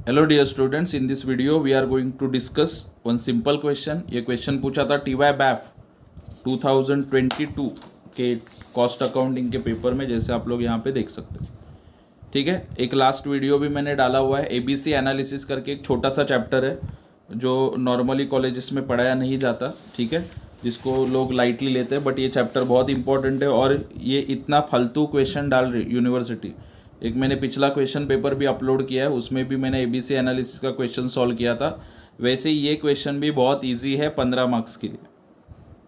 Hello dear students, in this video we are going to discuss one simple question. ये question पूछा था T Y BAIF 2022 के cost accounting के paper में, जैसे आप लोग यहाँ पे देख सकते हो। ठीक है, एक लास्ट वीडियो भी मैंने डाला हुआ है। एबीसी एनालिसिस करके एक छोटा सा चैप्टर है जो नॉर्मली कॉलेजेस में पढ़ाया नहीं जाता, ठीक है, जिसको लोग लाइटली लेते हैं, बट ये चैप्टर बहुत इंपॉर्टेंट है। और ये इतना फालतू क्वेश्चन डाल रही यूनिवर्सिटी, एक मैंने पिछला क्वेश्चन पेपर भी अपलोड किया है, उसमें भी मैंने एबीसी एनालिसिस का क्वेश्चन सॉल्व किया था। वैसे ही ये क्वेश्चन भी बहुत इजी है 15 मार्क्स के लिए,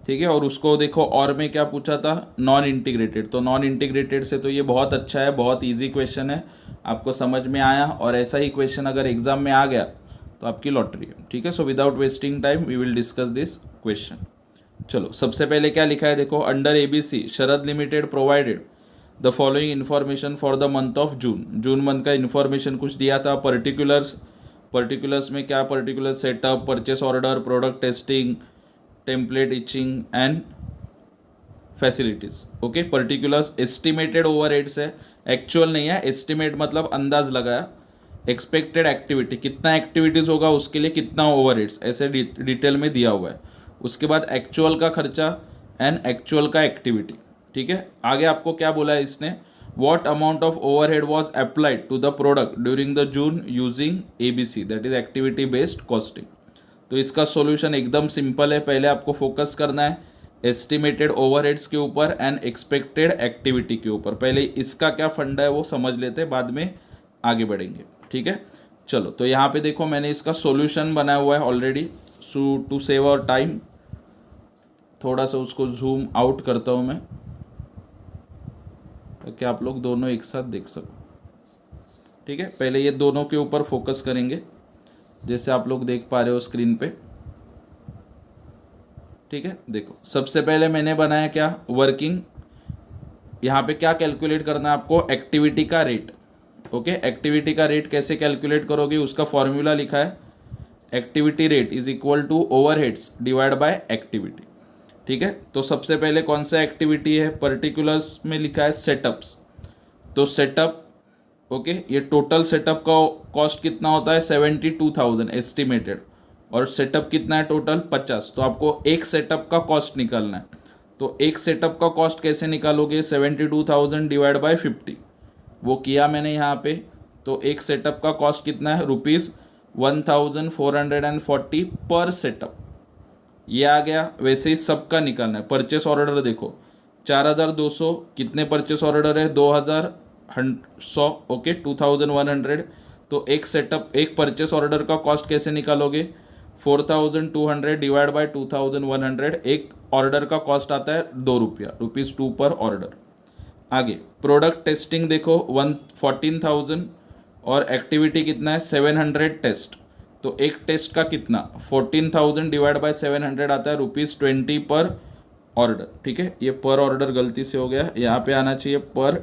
ठीक है। और उसको देखो और में क्या पूछा था, नॉन इंटीग्रेटेड। तो नॉन इंटीग्रेटेड से तो ये बहुत अच्छा है, बहुत इजी क्वेश्चन है, आपको समझ में आया। और ऐसा ही क्वेश्चन अगर एग्जाम में आ गया तो आपकी लॉटरी है, ठीक है। So without wasting time we will discuss this question. चलो, सबसे पहले क्या लिखा है देखो, under ABC Sharad Limited provided the following information for the month of June. June month का इन्फॉर्मेशन कुछ दिया था। पर्टिकुलर्स में क्या, particular setup, purchase order, product testing, template etching and facilities. Okay, particulars estimated overheads है, एक्चुअल नहीं है। Estimate मतलब अंदाज लगाया। एक्सपेक्टेड एक्टिविटी, कितना एक्टिविटीज़ होगा उसके लिए कितना ओवरहेड्स, ऐसे डिटेल में दिया हुआ है। उसके बाद एक्चुअल का खर्चा एंड एक्चुअल का एक्टिविटी, ठीक है। आगे आपको क्या बोला है इसने, what amount of overhead was applied to the product during the June using ABC, that is activity based costing. तो इसका सॉल्यूशन एकदम सिंपल है। पहले आपको फोकस करना है एस्टिमेटेड ओवरहेड्स के ऊपर एंड एक्सपेक्टेड एक्टिविटी के ऊपर। पहले इसका क्या फंडा है वो समझ लेते हैं, बाद में आगे बढ़ेंगे, ठीक है। चलो, तो यहाँ पे देखो मैंने इसका सॉल्यूशन बनाया हुआ है already. So to save our time थोड़ा सा उसको जूम आउट करता हूँ मैं, ताकि आप लोग दोनों एक साथ देख सको, ठीक है। पहले ये दोनों के ऊपर फोकस करेंगे, जैसे आप लोग देख पा रहे हो स्क्रीन पे, ठीक है। देखो, सबसे पहले मैंने बनाया क्या, वर्किंग। यहाँ पे क्या कैलकुलेट करना है आपको, एक्टिविटी का रेट। ओके, एक्टिविटी का रेट कैसे कैलकुलेट करोगे, उसका फॉर्मूला लिखा है, activity rate is equal to overheads divide by activity, ठीक है। तो सबसे पहले कौन सा एक्टिविटी है, पर्टिकुलर्स में लिखा है सेटअप्स। तो सेटअप, ओके, ये टोटल सेटअप का कॉस्ट कितना होता है 72,000 एस्टिमेटेड, और सेटअप कितना है टोटल 50। तो आपको एक सेटअप का कॉस्ट निकालना है। तो एक सेटअप का कॉस्ट कैसे निकालोगे, 72,000 डिवाइड बाय 50, वो किया मैंने यहाँ पे। तो एक सेटअप का कॉस्ट कितना है, ₹1440 पर सेटअप, ये आ गया। वैसे ही सबका निकालना है। परचेस ऑर्डर देखो 4,200, कितने परचेस ऑर्डर है, 2,100, ओके, 2,100। तो एक सेटअप, एक परचेस ऑर्डर का कॉस्ट कैसे निकालोगे, 4,200 डिवाइड बाय 2,100। एक ऑर्डर का कॉस्ट आता है ₹2, ₹2 पर ऑर्डर। आगे प्रोडक्ट टेस्टिंग देखो 14,000, और एक्टिविटी कितना है 700 टेस्ट। तो एक टेस्ट का कितना, 14,000 डिवाइड बाय 700 आता है ₹20 पर ऑर्डर, ठीक है। ये पर ऑर्डर गलती से हो गया, यहाँ पे आना चाहिए पर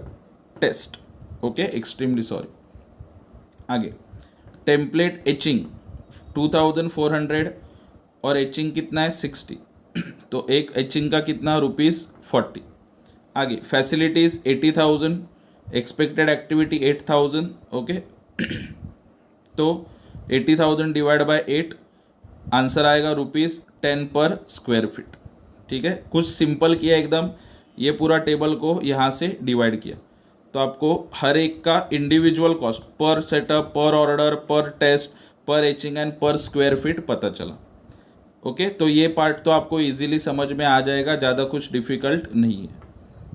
टेस्ट, ओके, एक्सट्रीमली सॉरी। आगे टेम्पलेट एचिंग 2,400, और एचिंग कितना है 60। तो एक एचिंग का कितना, ₹40। आगे फैसिलिटीज़ 80,000, एक्सपेक्टेड एक्टिविटी 8,000, ओके। तो 80,000 डिवाइड बाय 8, आंसर आएगा ₹10 पर स्क्वायर फीट, ठीक है। कुछ सिंपल किया एकदम, ये पूरा टेबल को यहाँ से डिवाइड किया, तो आपको हर एक का इंडिविजुअल कॉस्ट पर सेटअप, पर ऑर्डर, पर टेस्ट, पर एचिंग एंड पर स्क्वायर फीट पता चला, ओके। तो ये पार्ट तो आपको इजीली समझ में आ जाएगा, ज़्यादा कुछ डिफ़िकल्ट नहीं है,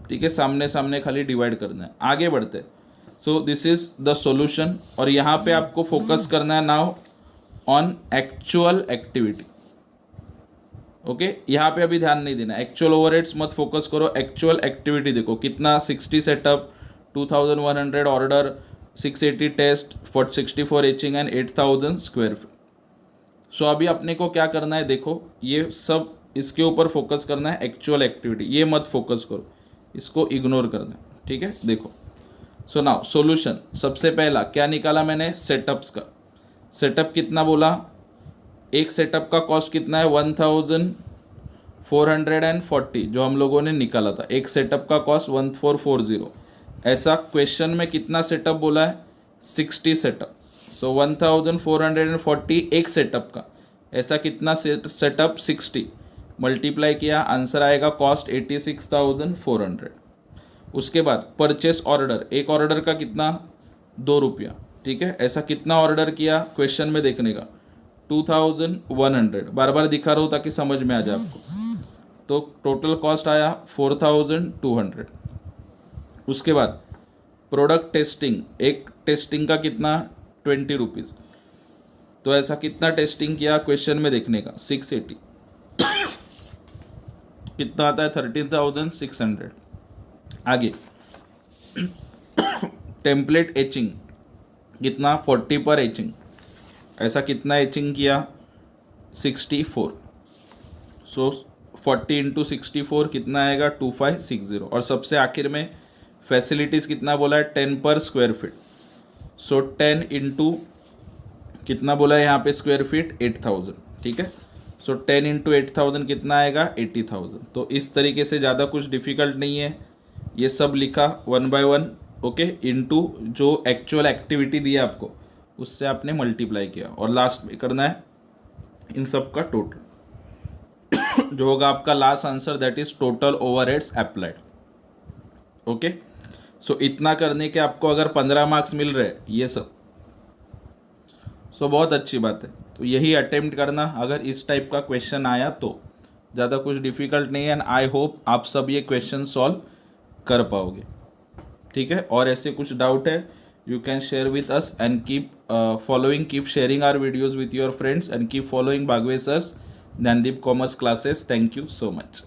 ठीक है। सामने सामने खाली डिवाइड करना है। आगे बढ़ते हैं। So this is the solution, और यहाँ पे आपको फोकस करना है now on actual activity, okay. यहाँ पे अभी ध्यान नहीं देना, एक्चुअल ओवरहेड्स मत फोकस करो, एक्चुअल एक्टिविटी देखो कितना, 60 setup, 2,100 order, 680 test, 64 etching and 8,000 square feet. So अभी अपने को क्या करना है, देखो ये सब इसके ऊपर फोकस करना है, एक्चुअल एक्टिविटी, ये मत फोकस करो, इसको इग्नोर करना है, ठीक है। देखो, सो नाउ सॉल्यूशन, सबसे पहला क्या निकाला मैंने, सेटअप्स का। सेटअप कितना बोला, एक सेटअप का कॉस्ट कितना है 1,440, जो हम लोगों ने निकाला था। एक सेटअप का कॉस्ट 1,440। ऐसा क्वेश्चन में कितना सेटअप बोला है, 60 सेटअप, सो 1440 एक सेटअप का, ऐसा कितना सेटअप 60 मल्टीप्लाई किया, आंसर आएगा कॉस्ट 86,400। उसके बाद परचेस ऑर्डर, एक ऑर्डर का कितना 2 रुपया, ठीक है, ऐसा कितना ऑर्डर किया क्वेश्चन में देखने का 2100, बार बार दिखा रहा हूँ ताकि समझ में आ जाए आपको। तो टोटल कॉस्ट आया 4200। उसके बाद प्रोडक्ट टेस्टिंग, एक टेस्टिंग का कितना 20 रुपीज़, तो ऐसा कितना टेस्टिंग किया क्वेश्चन में देखने का 680, कितना आता है 13,600। आगे टेम्पलेट एचिंग, कितना 40 पर एचिंग, ऐसा कितना एचिंग किया 64, सो 40 इंटू 64 कितना आएगा 2560। और सबसे आखिर में फैसिलिटीज़ कितना बोला है 10 पर स्क्वायर फीट, सो 10 इंटू कितना बोला है यहाँ पे स्क्वायर फीट 8000, ठीक है, सो 10 इंटू 8000 कितना आएगा 80,000। तो इस तरीके से ज़्यादा कुछ डिफ़िकल्ट नहीं है, ये सब लिखा 1 बाय 1, ओके, इंटू जो एक्चुअल एक्टिविटी दी है आपको उससे आपने मल्टीप्लाई किया, और लास्ट में करना है इन सब का टोटल जो होगा आपका last answer, that is total overheads applied. Okay, so इतना करने के आपको अगर 15 मार्क्स मिल रहे हैं ये सब, सो बहुत अच्छी बात है। तो यही अटेम्प्ट करना अगर इस टाइप का क्वेश्चन आया तो, ज़्यादा कुछ डिफ़िकल्ट नहीं है, एंड आई होप आप सब ये क्वेश्चन सॉल्व कर पाओगे, ठीक है। और ऐसे कुछ डाउट है you can share with us and keep sharing our videos with your friends and keep following Bagwe Sir's Nandip Commerce classes. Thank you so much.